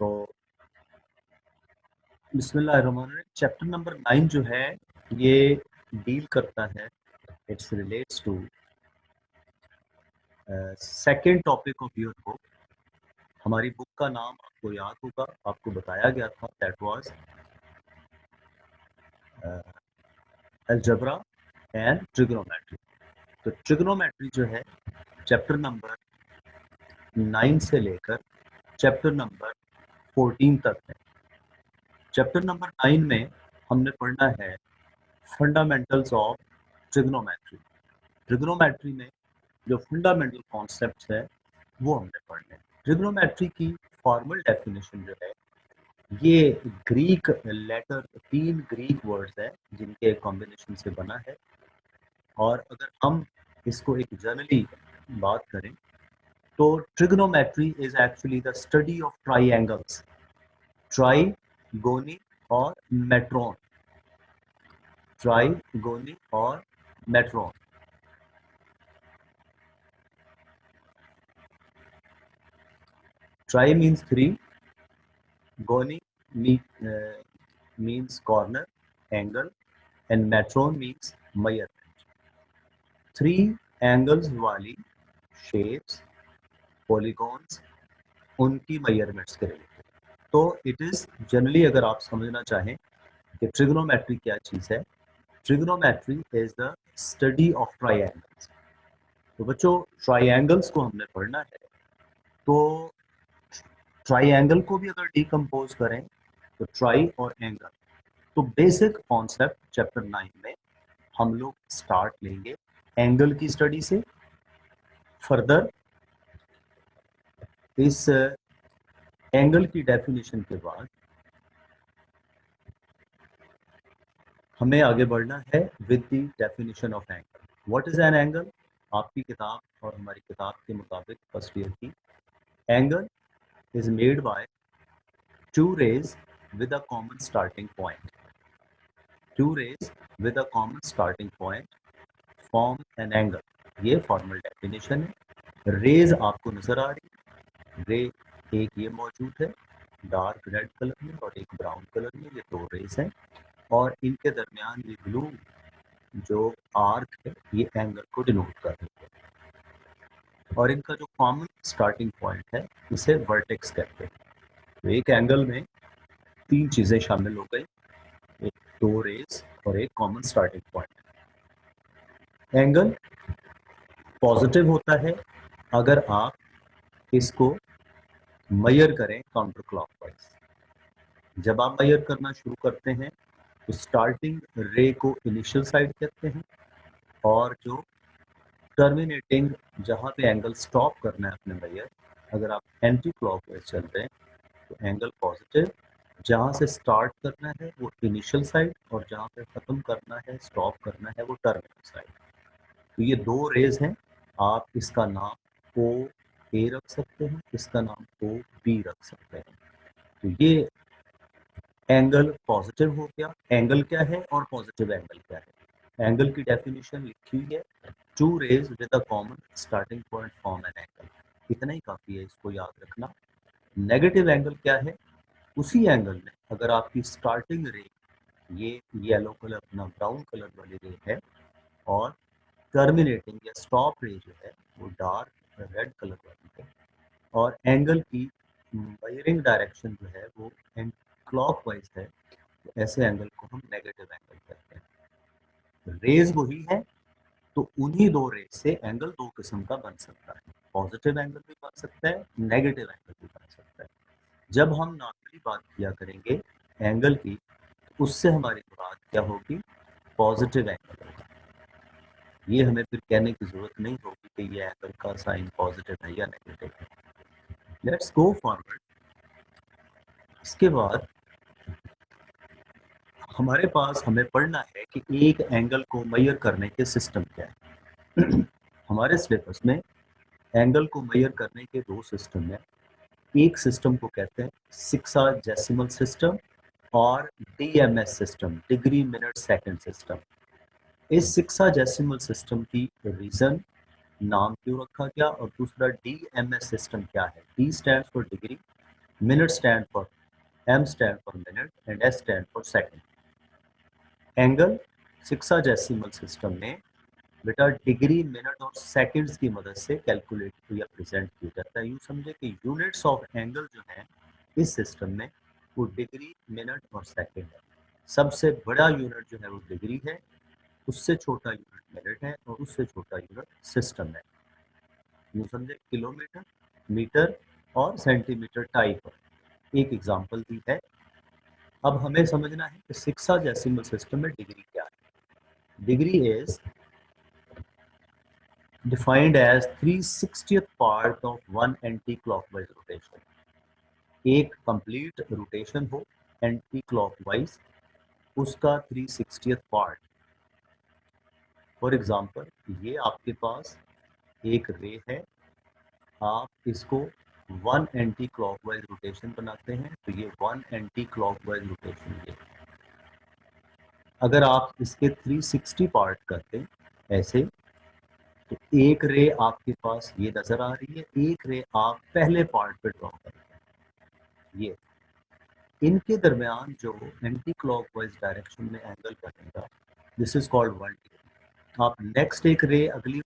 तो बिस्मिल्लाहिर्रहमानिर्रहीम, chapter number 9 जो है ये डील करता है, it's relates to second topic of your book. हमारी बुक का नाम आपको याद होगा, आपको बताया गया था, that was algebra and trigonometry. तो ट्रिग्नोमेट्री जो है चैप्टर नंबर 9 से लेकर चैप्टर नंबर 14 तक है। चैप्टर नंबर 9 में हमने पढ़ना है फंडामेंटल्स ऑफ ट्रिग्नोमेट्री। ट्रिग्नोमेट्री में जो फंडामेंटल कॉन्सेप्ट्स है वो हमने पढ़ने। ट्रिग्नोमेट्री की फॉर्मल डेफिनेशन जो है ये ग्रीक लेटर 3 ग्रीक वर्ड्स है जिनके कॉम्बिनेशन से बना है। और अगर हम इसको एक जनरली बात करें तो trigonometry is actually the study of triangles, trigonon और मेट्रोन, ट्राइगोनी और metron. Tri means 3, goni means corner, angle, and metron means measurement. 3 angles वाली shapes, polygons, उनकी measurements के रिलेटेड। तो it is generally, अगर आप समझना चाहें कि trigonometry क्या चीज़ है, trigonometry is the study of triangles। तो बच्चों triangles को हमने पढ़ना है, तो ट्राइएंगल को भी अगर डिकम्पोज करें तो ट्राई और एंगल। तो बेसिक कॉन्सेप्ट चैप्टर 9 में हम लोग स्टार्ट लेंगे एंगल की स्टडी से। फर्दर इस एंगल की डेफिनेशन के बाद हमें आगे बढ़ना है with the definition of angle. What is an angle? आपकी किताब और हमारी किताब के मुताबिक फर्स्ट ईयर की, angle is made by two rays with a common starting point. Two rays with a common starting point form an angle, ये formal definition है। रेज आपको नजर आ रही है, रे एक ये मौजूद है डार्क रेड कलर में और एक ब्राउन कलर में, ये 2 रेज हैं और इनके दरमियान ये ब्लू जो आर्क है ये एंगल को डिनोट कर रही है और इनका जो कॉमन स्टार्टिंग पॉइंट है इसे वर्टेक्स कहते हैं। तो एक एंगल में 3 चीजें शामिल हो गई, एक 2 रेज और एक common starting point. Angle positive होता है अगर आप इसको मेजर करें काउंटर क्लॉकवाइज। जब आप मेजर करना शुरू करते हैं तो स्टार्टिंग रे को इनिशियल साइड कहते हैं और जो टर्मिनेटिंग जहां पे एंगल स्टॉप करना है अपने मेजर, अगर आप एंटी क्लॉकवाइज चल रहे हैं तो एंगल पॉजिटिव। जहां से स्टार्ट करना है वो इनिशियल साइड और जहां पे खत्म करना है, स्टॉप करना है, वो टर्मिनल साइड। तो ये 2 रेज हैं। आप इसका नाम ओ ए रख सकते हैं, इसका नाम ओ बी रख सकते हैं। तो ये एंगल पॉजिटिव हो गया। एंगल क्या है और पॉजिटिव एंगल क्या है? एंगल की डेफिनेशन लिखी हुई है, two rays with a common starting point form an angle. इतना ही काफी है इसको याद रखना। नेगेटिव एंगल क्या है? उसी एंगल में अगर आपकी स्टार्टिंग रे ये येलो कलर अपना ब्राउन कलर वाली रे है और टर्मिनेटिंग या स्टॉप रे जो है वो डार्क रेड कलर वाली है और एंगल की मेजरिंग डायरेक्शन जो है वो क्लॉकवाइज है, तो ऐसे एंगल को हम नेगेटिव एंगल कहते हैं। रेज वही है, तो उन्हीं 2 रेज से एंगल 2 किस्म का बन सकता है। पॉजिटिव एंगल भी बन सकता है, नेगेटिव एंगल भी बन सकता है। जब हम नॉर्मली बात किया करेंगे एंगल की, उससे हमारी मुराद क्या होगी? पॉजिटिव एंगल होगा। ये हमें फिर कहने की जरूरत नहीं होगी कि ये एंगल का साइन पॉजिटिव है या नेगेटिव है। Let's go forward. इसके बाद हमारे पास हमें पढ़ना है कि एक एंगल को मेजर करने के सिस्टम क्या है। हमारे सिलेबस में एंगल को मेजर करने के 2 सिस्टम हैं। एक सिस्टम को कहते हैं सिक्साजेसिमल सिस्टम और DMs system, degree minute second system. इस सिक्साजेसिमल सिस्टम की रीजन नाम क्यों रखा गया और दूसरा डीएमएस सिस्टम क्या है? D stands for degree minute stand for, M stand for minute and S stand for second. Angle sexagesimal system में बेटा डिग्री, मिनट और सेकंड्स की मदद से कैलकुलेट या प्रेजेंट किया जाता है। यूँ समझे कि यूनिट्स ऑफ एंगल जो है इस सिस्टम में वो डिग्री, मिनट और सेकंड है। सबसे बड़ा यूनिट जो है वो डिग्री है, उससे छोटा यूनिट मिनट है और उससे छोटा यूनिट सिस्टम है। यूँ समझे किलोमीटर, मीटर और सेंटीमीटर टाइप। एक एग्जाम्पल दी है। अब हमें समझना है कि सिक्साडेसिमल सिस्टम में डिग्री क्या है। Degree is defined as 3/60th part of one anti-clockwise rotation। एक कंप्लीट रोटेशन हो एंटी क्लॉकवाइज, उसका 3/60th पार्ट। फॉर एग्जांपल ये आपके पास एक रे है, आप इसको वन एंटी क्लॉकवाइज रोटेशन बनाते हैं तो ये वन एंटी क्लॉकवाइज रोटेशन। ये अगर आप इसके 360 पार्ट करते ऐसे तो एक रे आपके पास ये नजर आ रही है, एक रे आप पहले पार्ट पे ड्रॉ करते हैं। ये इनके दरमियान जो एंटी क्लॉकवाइज डायरेक्शन में एंगल बनेगा, this is called one degree. आप नेक्स्ट एक रे अगली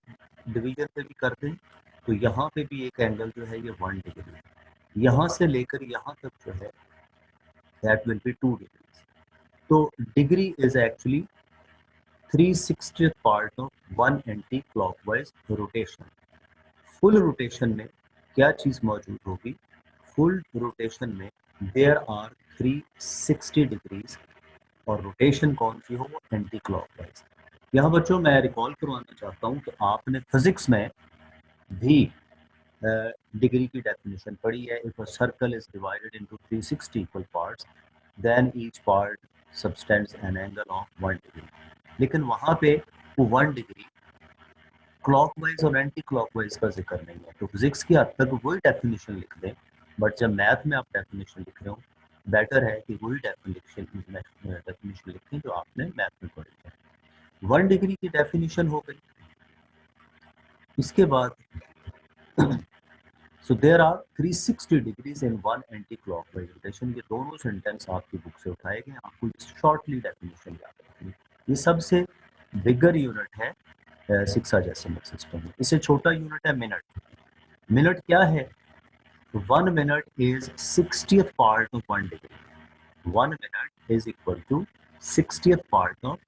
डिवीजन पे भी कर दें तो यहाँ पे भी एक एंगल जो है ये 1 डिग्री, यहाँ से लेकर यहाँ तक जो है दैट विल बी 2 डिग्री। तो degree is actually 3/60th part of one anti clockwise rotation. Full rotation में क्या चीज मौजूद होगी? फुल रोटेशन में देयर आर 360 डिग्रीज और रोटेशन कौन सी हो? वो एंटी क्लॉकवाइज। यहाँ बच्चों मैं रिकॉल करवाना चाहता हूँ कि आपने फिजिक्स में भी डिग्री की डेफिनेशन पढ़ी है। If a circle is divided into 360 equal parts then each part subtends an angle of 1 degree. लेकिन वहाँ पे वो 1 डिग्री क्लॉकवाइज और एंटी क्लॉकवाइज का जिक्र नहीं है। तो फिजिक्स की हद तक वही डेफिनेशन लिख दें, बट जब मैथ में आप डेफिनेशन लिख रहे हो बेटर है कि वही डेफिनेशन लिखें जो आपने मैथ में पढ़ी है। 1 डिग्री की डेफिनेशन हो गई। इसके बाद so there are 360 degrees in one anti clockwise rotation. ये दोनों सेंटेंस आपकी बुक से उठाए गए, आपको शॉर्टली डेफिनेशन याद रखनी। ये सबसे बिगर यूनिट है सिक्साडेसिमल सिस्टम में। इससे छोटा यूनिट है मिनट। मिनट क्या है? 1 minute is 60th part of 1 degree. 1 minute is equal to 60th part of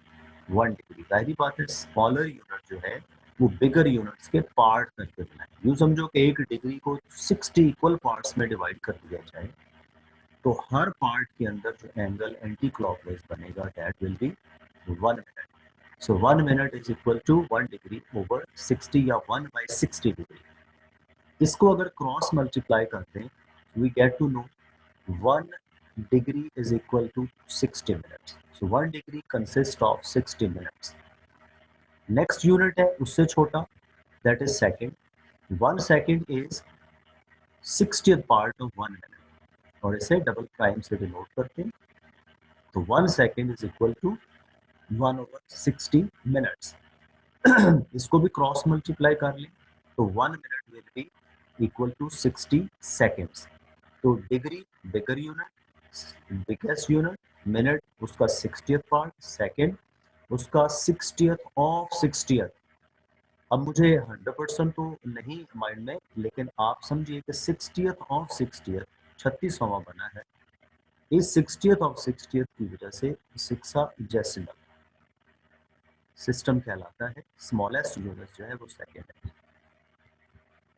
1 degree. जाहिर बात है स्मॉलर यूनिट जो है वो बिगर यूनिट्स के पार्ट करके बनाए। यूँ समझो कि एक डिग्री को 60 इक्वल पार्ट्स में डिवाइड कर दिया जाए तो हर पार्ट के अंदर जो एंगल एंटी क्लॉकवाइज बनेगा that will B 1 minute. So 1 minute is equal to 1 degree over 60 या 1/60 डिग्री। इसको अगर क्रॉस मल्टीप्लाई करते हैं we get to know 1 degree is equal to 60 minutes. So 1 degree consists of 60 minutes. Next unit है उससे छोटा, that is second. 1 second is 60th part of 1 minute और इसे डबल प्राइम से डिनोट करते हैं तो 1 second is equal to 1/60 minutes। इसको भी क्रॉस मल्टीप्लाई कर लें तो 1 minute will be equal to 60 seconds. तो degree bigger unit, biggest unit, minute उसका 60th पार्ट, सेकेंड उसका 60th ऑफ 60th। अब मुझे 100% तो नहीं माइंड में, लेकिन आप समझिए कि 60th ऑफ 60th 36वां बना है। इस 60th ऑफ 60th की वजह से सिक्साडेसिमल सिस्टम कहलाता है। स्मॉलेस्ट यूनिट जो है वो सेकेंड है।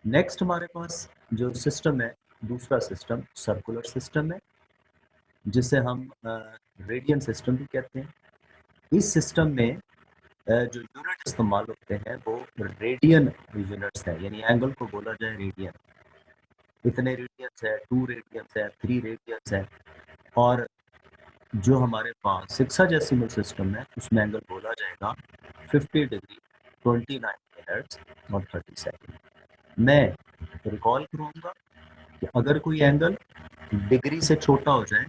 नेक्स्ट हमारे पास जो सिस्टम है, दूसरा सिस्टम सर्कुलर सिस्टम है जिसे हम रेडियन सिस्टम भी कहते हैं। इस सिस्टम में जो यूनिट इस्तेमाल होते हैं वो रेडियन यूनिट्स है, यानी एंगल को बोला जाए रेडियन। इतने रेडियंस है, 2 रेडियंस है, 3 रेडियंस है। और जो हमारे पास सिक्साडेसिमल सिस्टम है उसमें एंगल बोला जाएगा 50 डिग्री 29 मिनट्स और 30 सेकेंड। मैं रिकॉल करूँगा कि अगर कोई एंगल डिग्री से छोटा हो जाए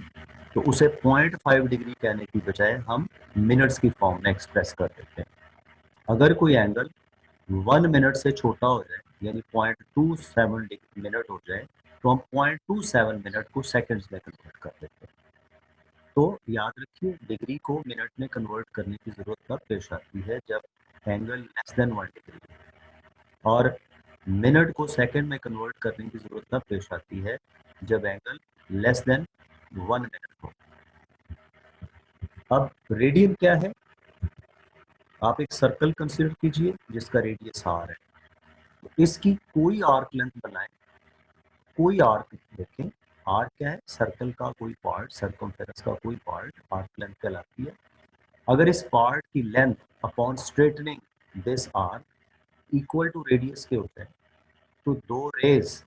तो उसे 0.5 डिग्री कहने की बजाय हम मिनट्स की फॉर्म में एक्सप्रेस कर देते हैं। अगर कोई एंगल 1 मिनट से छोटा हो जाए यानी 0.27 मिनट हो जाए तो हम 0.27 मिनट को सेकंड्स में कन्वर्ट कर देते हैं। तो याद रखिए, डिग्री को मिनट में कन्वर्ट करने की जरूरत कब पेश आती है, जब एंगल लेस देन 1 डिग्री, और मिनट को सेकंड में कन्वर्ट करने की जरूरत तब पेश आती है जब एंगल लेस देन 1 मिनट हो। अब रेडियन क्या है? आप एक सर्कल कंसीडर कीजिए जिसका रेडियस आर है। इसकी कोई आर्क लेंथ बनाएं, कोई आर्क देखें। आर्क क्या है? सर्कल का कोई पार्ट, सर्कमफेरेंस का कोई पार्ट आर्क लेंथ कहलाती है। अगर इस पार्ट की length upon straightening this arc equal to radius के होते हैं, तो दो रेज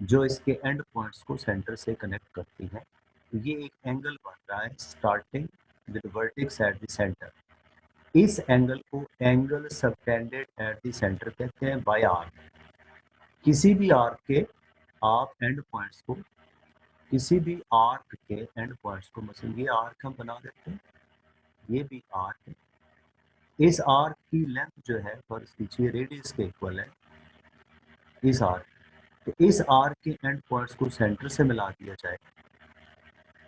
जो इसके एंड पॉइंट्स को सेंटर से कनेक्ट करती हैं, ये एक एंगल बन रहा है starting with vertex at the centre. इस एंगल को angle subtended at the centre कहते हैं बाय आर्क। किसी भी आर्क के आप एंड पॉइंट्स को, किसी भी आर्क के एंड पॉइंट्स को, मतलब ये आर्क हम बना देते हैं, ये भी आर्क है। इस आर्क की लेंथ जो है फर्स्ट कीजिए रेडियस के इक्वल है इस आर्क। तो इस आर्क के एंड पॉइंट्स को सेंटर से मिला दिया जाए।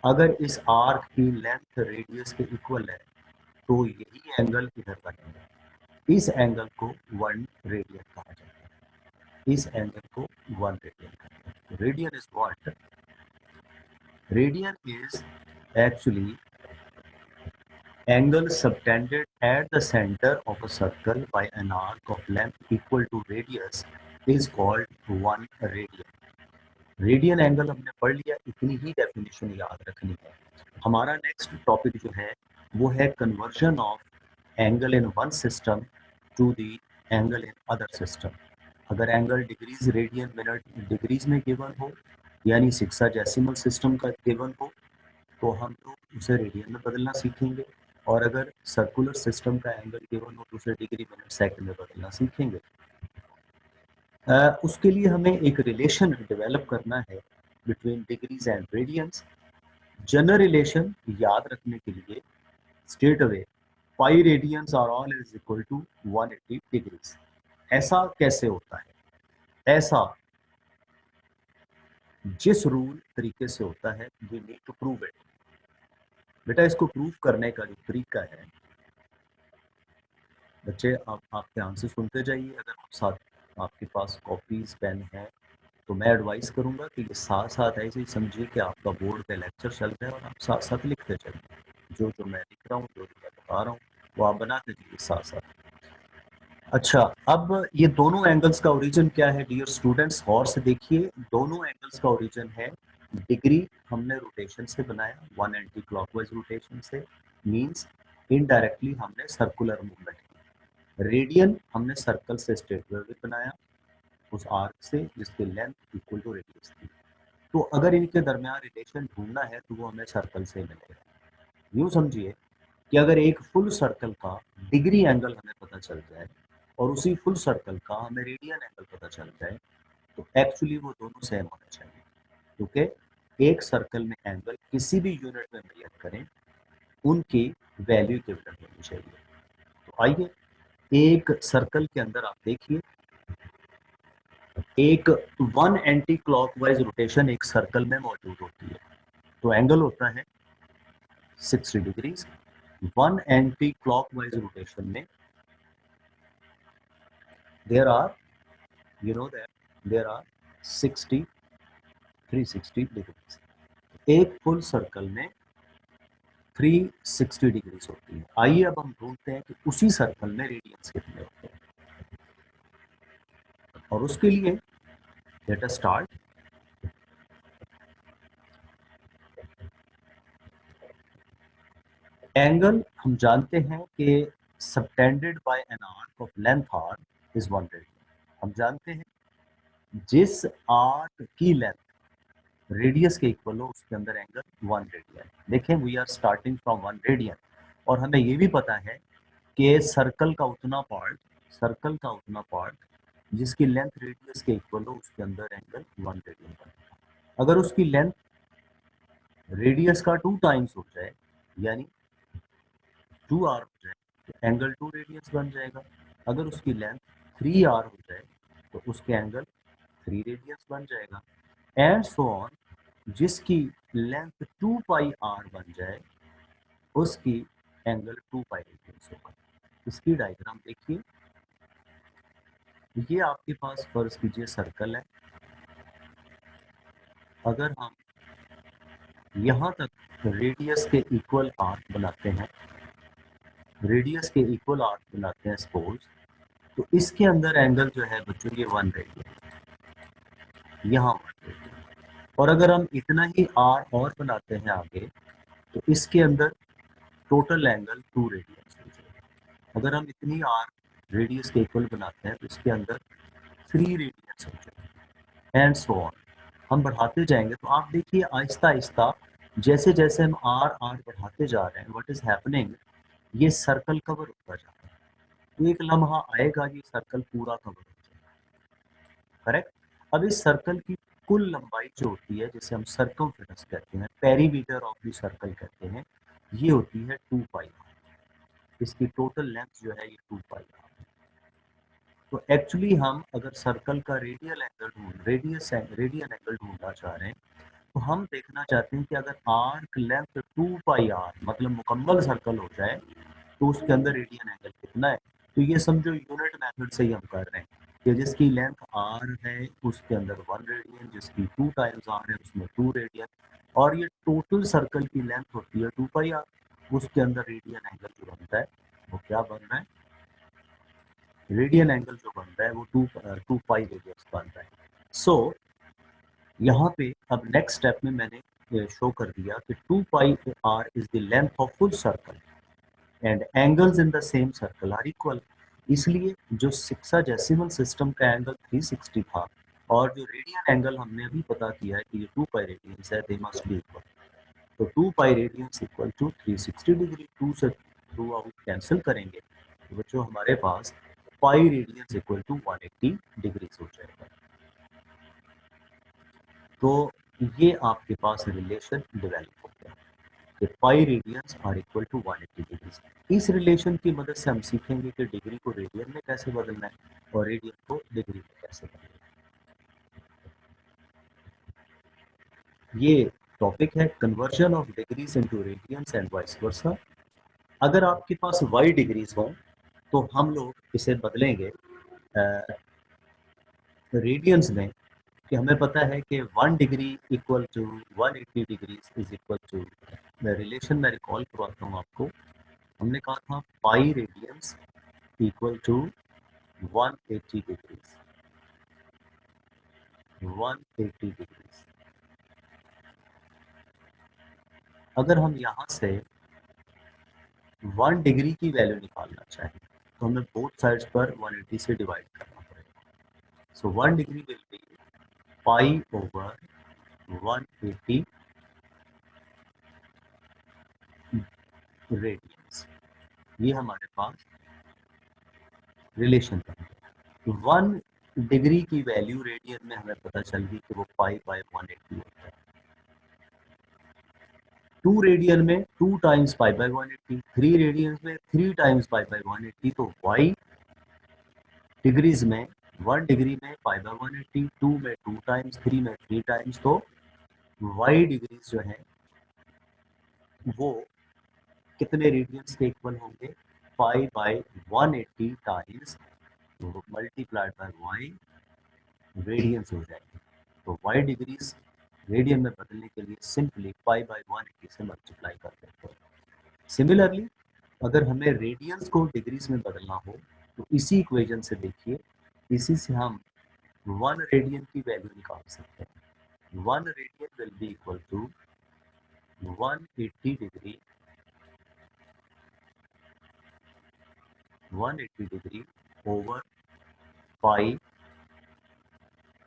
अगर इस आर्क की लेंथ रेडियस के इक्वल है तो यही एंगल इधर बनेगा। इस एंगल को 1 रेडियन कहा जाता है। इस एंगल को 1 रेडियन कहते हैं। Radian is what? Radian is actually angle subtended at the center of a circle by an arc of length equal to radius is called 1 radian. Radian angle हमने पढ़ लिया, इतनी ही डेफिनेशन याद रखनी है। हमारा नेक्स्ट टॉपिक जो है वो है conversion of angle in one system to the angle in other system. अगर angle degrees radian minute degrees में गिवन हो, यानी सिक्साडेसिमल सिस्टम का गिवन हो, तो हम लोग उसे रेडियन में बदलना सीखेंगे। और अगर सर्कुलर सिस्टम का एंगल गिवन हो तो उसे डिग्री मिनट सेकंड में बदलना सीखेंगे। उसके लिए हमें एक रिलेशन डेवलप करना है between degrees and radians. General relation याद रखने के लिए straight away pi radians are all is equal to 180 degrees. ऐसा कैसे होता है? ऐसा जिस रूल तरीके से होता है, we need to prove it. बेटा इसको प्रूव करने का जो तरीका है, बच्चे आप ध्यान से सुनते जाइए। अगर आप साथ आपके पास कॉपीज पेन है तो मैं एडवाइस करूंगा कि साथ साथ ऐसे ही समझिए कि आपका बोर्ड पे लेक्चर चल रहा है और आप साथ साथ लिखते चलिए। जो जो मैं लिख रहा हूँ, जो जो मैं बता रहा हूँ, वो आप बनाते जाइए साथ साथ। अच्छा, अब ये दोनों एंगल्स का ओरिजिन क्या है डियर स्टूडेंट्स? गौर से देखिए, दोनों एंगल्स का ओरिजिन है डिग्री हमने रोटेशन से बनाया, 1 एंटी क्लॉकवाइज रोटेशन से, मींस इनडायरेक्टली हमने सर्कुलर मूवमेंट की। रेडियन हमने सर्कल से स्ट्रेट वेव बनाया उस आर्क से जिसकी लेंथ इक्वल टू रेडियस थी। तो अगर इनके दरमियान रिलेशन ढूंढना है तो वो हमें सर्कल से मिलेगा। यूँ समझिए कि अगर एक फुल सर्कल का डिग्री एंगल हमें पता चल जाए और उसी फुल सर्कल का हमें रेडियन एंगल पता चल जाए, तो एक्चुअली वो दोनों सेम होने चाहिए, क्योंकि एक सर्कल में एंगल किसी भी यूनिट में मेजर करें, उनकी वैल्यू इक्विवेलेंट होनी चाहिए। तो आइए, एक सर्कल के अंदर आप देखिए, एक 1 एंटी क्लॉकवाइज रोटेशन एक सर्कल में मौजूद होती है, तो एंगल होता है 60 डिग्रीज। 1 एंटी क्लॉकवाइज रोटेशन में there are, you know that there are 60 360 degrees. एक फुल सर्कल में 360 डिग्रीज होती है। आइए अब हम ढूंढते हैं कि उसी सर्कल में रेडियंस कितने होते हैं, और उसके लिए लेट अस स्टार्ट। एंगल हम जानते हैं कि subtended by an arc of length are is 1 radian. हम जानते हैं जिस आर्क की लेंथ रेडियस के इक्वल हो उसके अंदर एंगल 1 रेडियन। देखें, we are starting from 1 radian, और हमें ये भी पता है कि सर्कल का उतना पार्ट जिसकी लेंथ रेडियस के इक्वल हो उसके अंदर एंगल 1 रेडियन बनेगा। अगर उसकी लेंथ रेडियस का 2 टाइम्स हो जाए, यानी 2r हो जाए, तो एंगल 2 रेडियस बन जाएगा। अगर उसकी लेंथ 3r हो जाए तो उसके एंगल 3 रेडियस बन जाएगा। एंड सो ऑन, जिसकी लेंथ 2 पाई आर बन जाए उसकी एंगल 2 पाई रेडियंस होगा। इसकी डायग्राम देखिए, ये आपके पास फर्ज कीजिए सर्कल है। अगर हम यहाँ तक रेडियस के इक्वल आर्क बनाते हैं, रेडियस के इक्वल आर्क बनाते हैं सपोज, तो इसके अंदर एंगल जो है बच्चों ये 1 रेडियन, यहाँ 1 रेडियन। और अगर हम इतना ही आर और बनाते हैं आगे, तो इसके अंदर टोटल एंगल 2 रेडियंस हो जाएगा। अगर हम इतनी आर रेडियस के इक्वल बनाते हैं तो इसके अंदर 3 रेडियंस हो जाएगा, एंड सो ऑन। हम बढ़ाते जाएंगे तो आप देखिए आहिस्ता आहिस्ता जैसे जैसे हम आर आर बढ़ाते जा रहे हैं, व्हाट इज हैपनिंग, ये सर्कल कवर होता जा रहा है। तो एक लम्हा आएगा ये सर्कल पूरा कवर हो जाएगा, करेक्ट। अब इस सर्कल की कुल लंबाई जो होती है, जिसे हम सर्कमफेरेंस कहते हैं, पेरीमीटर ऑफ द सर्कल कहते हैं, ये होती है 2 पाई। इसकी टोटल लेंथ जो है ये 2 पाई। तो एक्चुअली हम अगर सर्कल का रेडियल एंगल रेडियन एंगल ढूंढना चाह रहे हैं, तो हम देखना चाहते हैं कि अगर आर्क लेंथ 2 पाई आर मतलब मुकम्मल सर्कल हो जाए तो उसके अंदर रेडियन एंगल कितना है। तो ये समझो यूनिट मेथड से ही हम कर रहे हैं कि जिसकी लेंथ आर है उसके अंदर 1 रेडियन, जिसकी 2 टाइम्स आर है उसमें 2 रेडियन, और ये टोटल सर्कल की लेंथ होती है 2 पाई आर, उसके अंदर रेडियन एंगल जो बनता है वो क्या बन रहा है, रेडियन एंगल जो बन रहा है वो 2 पाई रेडियस बन रहा है। सो यहाँ पे अब नेक्स्ट स्टेप में मैंने शो कर दिया कि 2 pi R is the length of full circle and angles in the same circle are equal. इसलिए जो सिक्साडेसिमल सिस्टम का एंगल 360 था और जो रेडियन एंगल हमने अभी पता किया है कि ये 2 पाई रेडियंस है, दे मस्ट बी इक्वल। तो 2 pi radians equal to 360 degree, 2 से थ्रू आउट कैंसिल करेंगे तो बच्चों हमारे पास pi radians equal to 180 degree हो जाएगा। तो ये आपके पास रिलेशन डेवलप हो गया कि pi radians are equal to 180 degree. इस रिलेशन की मदद से हम सीखेंगे कि डिग्री को रेडियन में कैसे बदलना है और रेडियन को डिग्री में कैसे बदलना है। ये टॉपिक है conversion of degrees into radiance and vice versa. अगर आपके पास y डिग्रीज हो तो हम लोग इसे बदलेंगे रेडियंस में, कि हमें पता है कि 1 degree equal to 180 degree is equal to, मैं रिलेशन में रिकॉल करवाता हूँ आपको। हमने कहा था pi radians equal to 180 degrees, 180 degrees. अगर हम यहाँ से 1 डिग्री की वैल्यू निकालना चाहें तो हमें बोथ साइड्स पर 180 से डिवाइड करना पड़ेगा। So 1 degree will be pi over 180 radians. ये हमारे पास रिलेशन है। 1 डिग्री की वैल्यू रेडियन में हमें पता चल गई कि वो पाई बाय 180 होता है। 2 रेडियन में 2 टाइम्स पाई बाय 180, 3 रेडियन में 3 टाइम्स पाई बाय 180। तो y डिग्रीज में 1 डिग्री में पाई बाय 180, 2 में 2 टाइम्स, 3 में 3 टाइम्स। तो y डिग्रीज जो है वो कितने रेडियंस के इक्वल होंगे, pi by 180 times multiplied by y radians हो जाएंगे। तो y डिग्रीज रेडियन में बदलने के लिए सिंपली पाई बाय 180 से मल्टीप्लाई कर देते हैं। सिमिलरली अगर हमें रेडियंस को डिग्रीज में बदलना हो तो इसी इक्वेशन से देखिए, इसी से हम 1 रेडियन की वैल्यू निकाल सकते हैं। 1 radian will be equal to 180 degree, 180 degree over pi,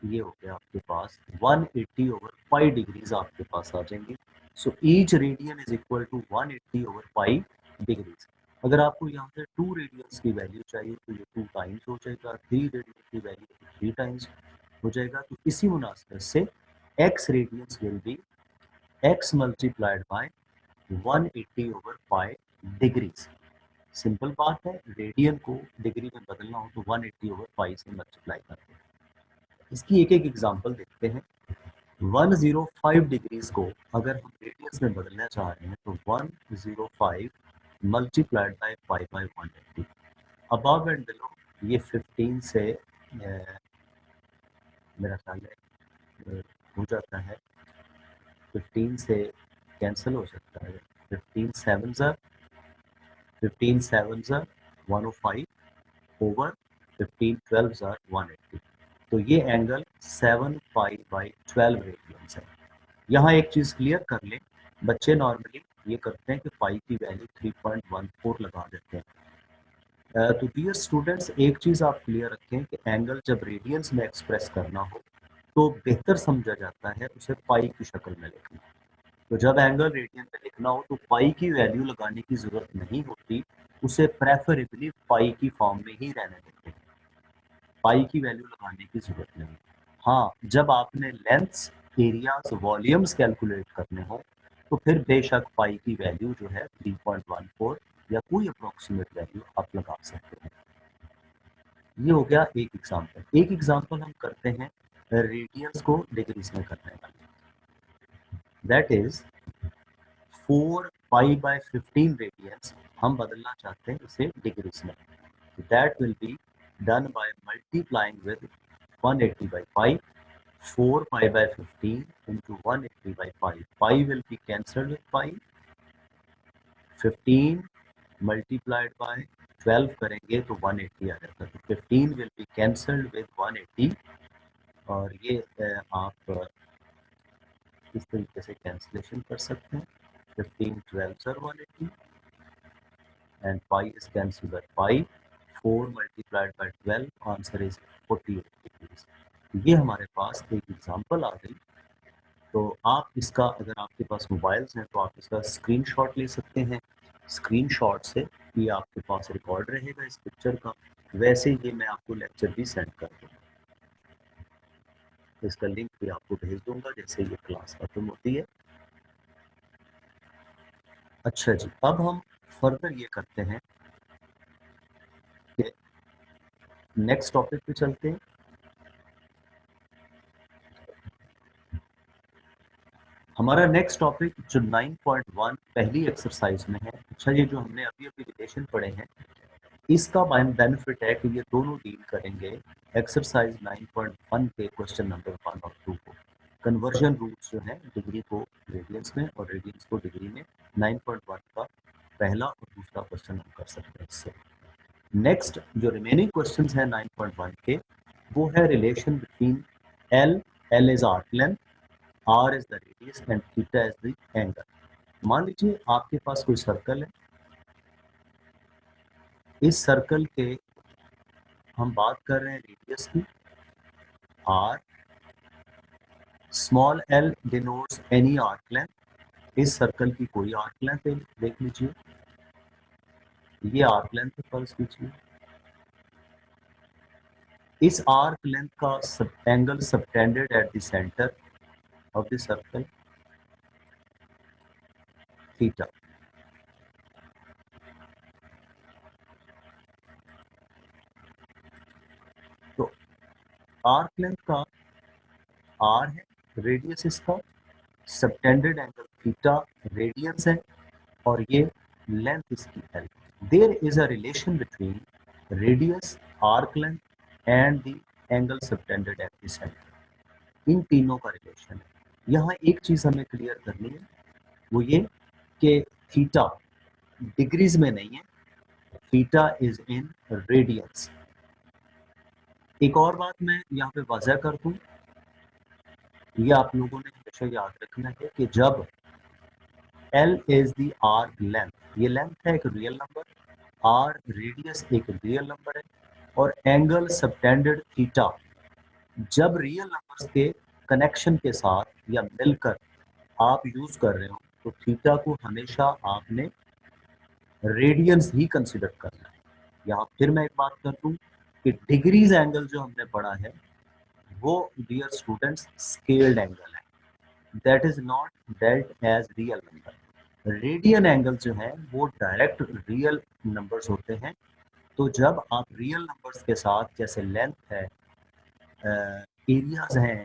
ये हो गया आपके पास 180 ओवर पाई डिग्रीज आपके पास आ जाएंगे। So each radian is equal to 180 over pi degrees. अगर आपको यहाँ से 2 रेडियंस की वैल्यू चाहिए तो ये 2 टाइम्स हो जाएगा, 3 रेडियन की वैल्यू 3 टाइम्स हो जाएगा। तो इसी मुनासिबत से x radians will be x multiplied by 180 over pi degrees. Simple बात है, रेडियन को डिग्री में बदलना हो तो 180 ओवर पाई से मल्टीप्लाई करते हैं। इसकी एक एक एग्जांपल देखते हैं। 105 डिग्रीज को अगर हम रेडियंस में बदलना चाह रहे हैं तो 105 multiplied by pi by 180। Above and below ये 15 से मेरा ख्याल है हो जाता है, 15 से कैंसिल हो सकता है। 15 7 ज़र 105 ओवर 15 12 ज़र 180। तो ये एंगल 7 पाई बाई 12 रेडियंस है। यहाँ एक चीज़ क्लियर कर लें, बच्चे नॉर्मली ये करते हैं कि पाई की वैल्यू 3.14 लगा देते हैं। तो डियर स्टूडेंट्स, एक चीज़ आप क्लियर रखें कि एंगल जब रेडियंस में एक्सप्रेस करना हो तो बेहतर समझा जाता है उसे पाई की शक्ल में लिखना। तो जब एंगल रेडियन में लिखना हो तो पाई की वैल्यू लगाने की ज़रूरत नहीं होती, उसे प्रेफरेबली पाई की फॉर्म में ही रहने देते हैं, पाई की वैल्यू लगाने की ज़रूरत नहीं। हाँ, जब आपने लेंथ्स, एरियाज, वॉल्यूम्स कैलकुलेट करने हो तो फिर बेशक पाई की वैल्यू जो है 3.14 या कोई अप्रोक्सीमेट वैल्यू आप लगा सकते हैं। ये हो गया एक एग्जांपल। एक एग्जांपल हम करते हैं रेडियंस को डिग्रीज में करने का, that is 4 pi by 15 radians हम बदलना चाहते हैं इसे डिग्रीज में। That will be done by multiplying with 180 by pi, 4 pi by 15 into 180 by pi. Pi will be cancelled with pi. 15 multiplied by 12 करेंगे तो 180 आ जाता है। तो 15 will be cancelled with 180 और ये आप इस तरीके से कैंसिलेशन कर सकते हैं। 15 12 are 180 and pi is cancelled by pi. 4 multiplied by 12, answer is 48 degrees। ये हमारे पास एक एग्जांपल आ गई। तो आप इसका, अगर आपके पास मोबाइल्स हैं तो आप इसका स्क्रीनशॉट ले सकते हैं। स्क्रीनशॉट से ये आपके पास रिकॉर्ड रहेगा इस पिक्चर का। वैसे ये मैं आपको लेक्चर भी सेंड कर दूँगा, इसका लिंक भी आपको भेज दूंगा जैसे ये क्लास खत्म होती है। अच्छा जी, अब हम फर्दर ये करते हैं कि नेक्स्ट टॉपिक पे चलते हैं। हमारा नेक्स्ट टॉपिक जो 9.1 पहली एक्सरसाइज में है। अच्छा, ये जो हमने अभी अभी रिलेशन पढ़े हैं इसका बेनिफिट है कि ये दोनों डील करेंगे एक्सरसाइज 9.1 के क्वेश्चन नंबर 1 और 2 को। कन्वर्जन रूल्स जो है डिग्री को रेडियंस में और रेडियंस को डिग्री में, 9.1 का पहला और दूसरा क्वेश्चन हम कर सकते हैं इससे। नेक्स्ट जो रिमेनिंग क्वेश्चंस हैं 9.1 के, वो है relation between L is arc length, are is the radius and theta is the angle. मान लीजिए आपके पास कोई सर्कल है, इस सर्कल के हम बात कर रहे हैं रेडियस की R, small L denotes any arc length. इस सर्कल की कोई आर्क लेंथ देख लीजिए, ये आर्क लेंथ फर्ज कीजिए। इस आर्क लेंथ का angle subtended at the centre of the circle theta. तो आर्क लेंथ का आर है, रेडियस इसका, सबटेंडेड एंगल थीटा रेडियंस है और ये लेंथ इसकी L. There is a relation between radius, arc length and the angle subtended at the centre. इन तीनों का रिलेशन है। यहाँ एक चीज हमें क्लियर करनी है, वो ये कि थीटा डिग्रीज में नहीं है, थीटा इज इन रेडियंस। एक और बात मैं यहाँ पे वाज़ह कर दूं, ये आप लोगों ने हमेशा याद रखना है कि जब L is the arc length, ये लेंथ है एक रियल नंबर, R रेडियस एक रियल नंबर है और एंगल सबटेंडेड थीटा जब रियल नंबर्स के कनेक्शन के साथ या मिलकर आप यूज कर रहे हो तो थीटा को हमेशा आपने रेडियंस ही कंसिडर करना है। यहाँ फिर मैं एक बात कर दूं कि डिग्रीज एंगल जो हमने पढ़ा है वो डियर स्टूडेंट्स स्केल्ड एंगल है, that is not dealt as real number. Radian angle जो है वो डायरेक्ट रियल नंबर्स होते हैं। तो जब आप रियल नंबर्स के साथ, जैसे लेंथ है, एरियाज हैं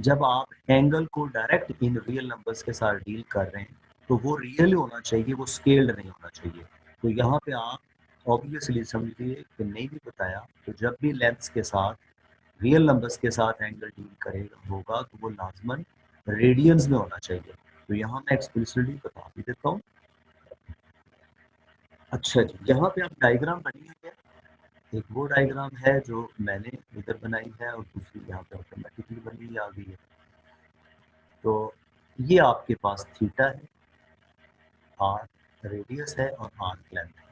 जब आप एंगल को डायरेक्ट इन रियल नंबर्स के साथ डील कर रहे हैं तो वो रियल होना चाहिए, वो स्केल्ड नहीं होना चाहिए। तो यहाँ पे आप ऑब्वियसली समझिए कि नहीं भी बताया, तो जब भी लेंथ्स के साथ रियल नंबर्स के साथ एंगल डील करेगा होगा तो वो लाजमन रेडियंस में होना चाहिए। तो यहाँ मैं एक्सप्लिसिटली बता भी देता हूँ। अच्छा जी, यहाँ पे आप डायग्राम बनी हुई है, एक वो डायग्राम है जो मैंने इधर बनाई है और दूसरी यहाँ पे ऑटोमेटिकली बनी हुई आ गई है। तो ये आपके पास थीटा है, आर रेडियस है और आर लेंथ है।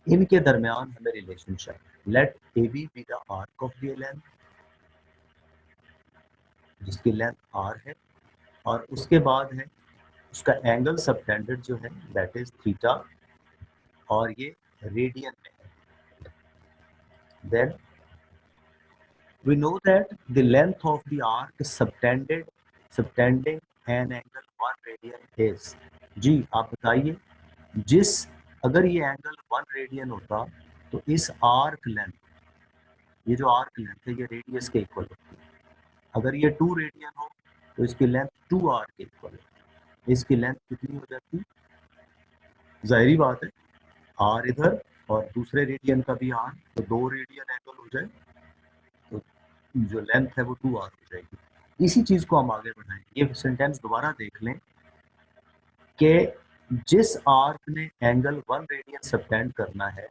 इनके दरमियान हमें relationship let A B B the arc of the length, जिसकी लेंथ आर है, और उसके बाद है उसका एंगल सबटेंडेड जो है दैट इज थीटा, और ये रेडियन में है। Then we know that the length of the arc subtending an angle 1 radian is, जी आप बताइए, जिस अगर ये एंगल 1 रेडियन होता तो इस आर्क लेंथ, ये जो आर्क लेंथ है ये रेडियस के इक्वल होती है। अगर ये 2 रेडियन हो तो इसकी लेंथ 2 आर के इक्वल है। इसकी लेंथ कितनी हो जाती, जाहिर बात है आर इधर और दूसरे रेडियन का भी आर, तो 2 रेडियन एंगल हो जाए तो जो लेंथ है वो 2 आर हो जाएगी। इसी चीज को हम आगे बढ़ाएंगे। ये सेंटेंस दोबारा देख लें कि जिस आर्क ने एंगल 1 रेडियन सबटेंड करना है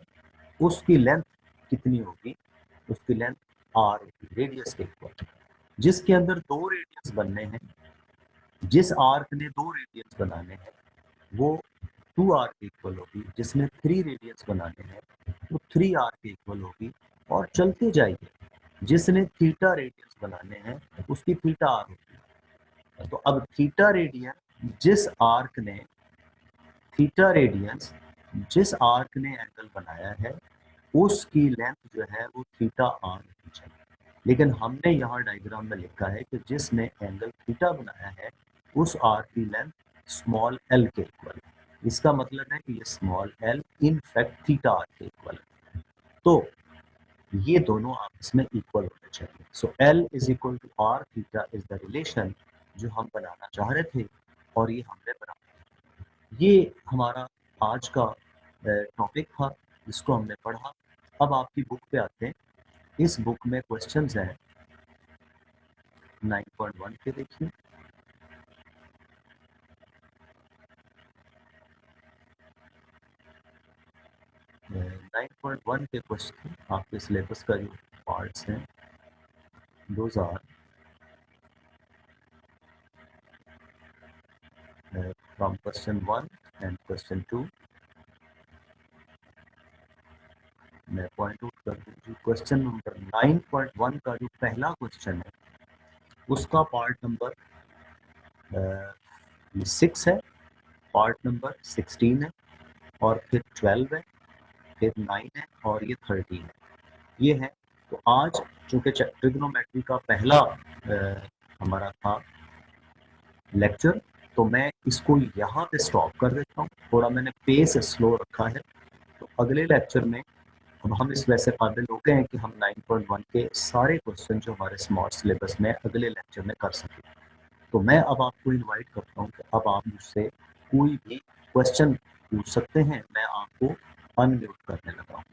उसकी लेंथ कितनी होगी, उसकी लेंथ आर होगी, रेडियस के इक्वल। जिसके अंदर 2 रेडियंस बनने हैं, जिस आर्क ने 2 रेडियंस बनाने हैं वो 2 आर के इक्वल होगी, जिसने 3 रेडियंस बनाने हैं वो 3 आर के इक्वल होगी, और चलते जाइए जिसने थीटा रेडियंस बनाने हैं उसकी थीटा आर होगी। तो अब थीटा रेडियन जिस आर्क ने थीटा रेडियंस जिस आर्क ने एंगल बनाया है उसकी लेंथ जो है वो थीटा आर होनी चाहिए। लेकिन हमने यहाँ डायग्राम में लिखा है कि जिसने एंगल थीटा बनाया है उस आर्क की लेंथ स्मॉल एल के इक्वल है। इसका मतलब है कि ये small L in fact theta R के इक्वल है। तो ये दोनों आपस में इक्वल होने चाहिए। So L is equal to R theta is the relation जो हम बनाना चाह रहे थे और ये हमने बना। ये हमारा आज का टॉपिक था जिसको हमने पढ़ा। अब आपकी बुक पे आते हैं। इस बुक में क्वेश्चंस हैं 9.1 के, देखिए 9.1 के क्वेश्चन आपके सिलेबस का जो पार्ट्स हैं those are from question 1 and question 2। मैं पॉइंट आउट कर दूँ, क्वेश्चन नंबर 9.1 का जो पहला क्वेश्चन है उसका पार्ट नंबर 6 है, पार्ट नंबर 16 है, और फिर 12 है, फिर 9 है, और ये 13 है, ये है। तो आज चूंकि ट्रिग्नोमेट्री का पहला हमारा था लेक्चर, तो मैं इसको यहाँ पे स्टॉप कर देता हूँ। थोड़ा मैंने पेस स्लो रखा है, तो अगले लेक्चर में अब हम इस वैसे काबिल हो गए हैं कि हम 9.1 के सारे क्वेश्चन जो हमारे स्मार्ट सिलेबस में अगले लेक्चर में कर सकें। तो मैं अब आपको इनवाइट करता हूँ कि अब आप मुझसे कोई भी क्वेश्चन पूछ सकते हैं। मैं आपको अनम्यूट करने लगा हूँ।